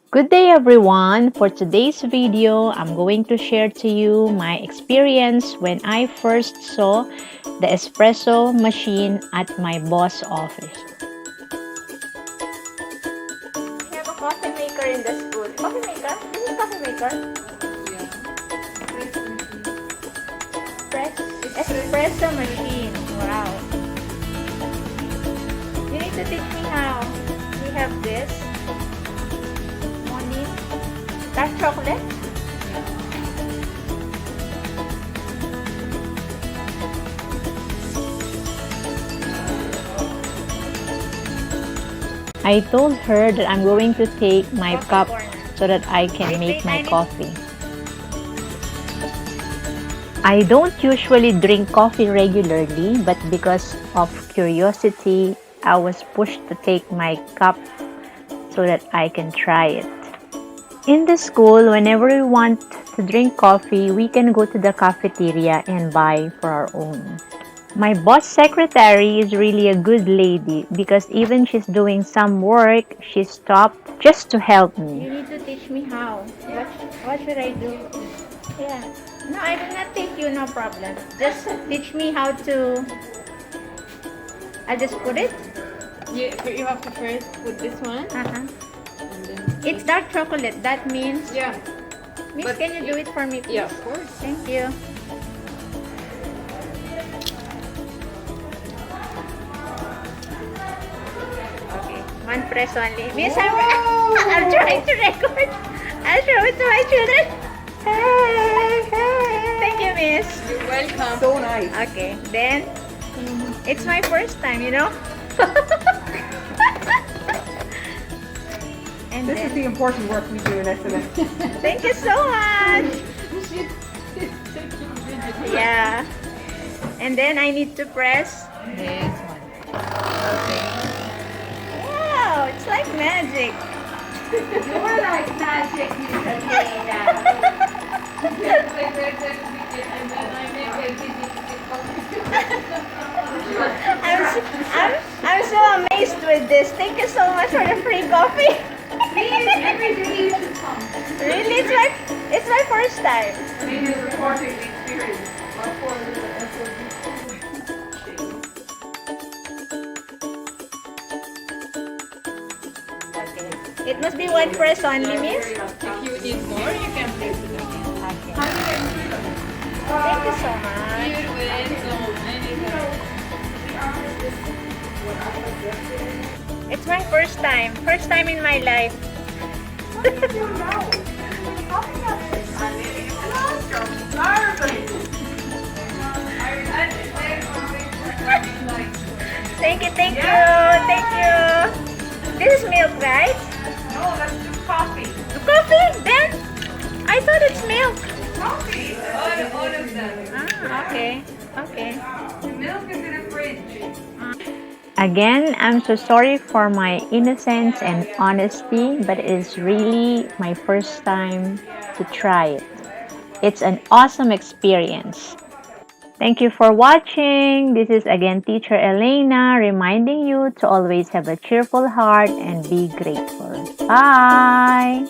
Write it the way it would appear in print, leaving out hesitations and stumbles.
Good day everyone! For today's video, I'm going to share to you my experience when I first saw the espresso machine at my boss office. We have a coffee maker in the school. Coffee maker? This is coffee maker? Espresso machine. Wow. You need to teach me how. We have this. Money. Dark chocolate. I told her that I'm going to take my cup so that I can make my coffee. I don't usually drink coffee regularly, but because of curiosity, I was pushed to take my cup so that I can try it. In the school, whenever we want to drink coffee, we can go to the cafeteria and buy for our own. My boss secretary is really a good lady because even she's doing some work, she stopped just to help me. You need to teach me how. What should I do? Yeah. No, I will not teach you, no problem. Just teach me how to... I'll just put it? You have to first put this one. It's dark chocolate. That means... Yeah. Miss, can you do it for me, please? Yeah, of course. Thank you. Okay. One press only. Miss, I'm trying to record. I'll show it to my children. Thank you, Miss. You're welcome. So nice. Okay. Then, it's my first time, you know? And This is the important work we do in SMS. thank you so much. Yeah. And then I need to press. This one. Okay. Wow, it's like magic. You're like magic, Miss Eleyna. And then I make a I'm so amazed with this. Thank you so much for the free coffee. Please, every day you should come. Really, it's my first time. Maybe it's recording the experience. Okay. It must be one press only, Miss. If you need more, you can press it again. Okay. Thank you so much. You're welcome. Anytime. It's my first time in my life. Thank you. This is milk, right? No, that's just coffee. Coffee? Then I thought it's milk. Coffee. All of them. Ah, okay. The milk is in the fridge. Again, I'm so sorry for my innocence and honesty, but it's really my first time to try it. It's an awesome experience. Thank you for watching. This is again Teacher Eleyna reminding you to always have a cheerful heart and be grateful. Bye!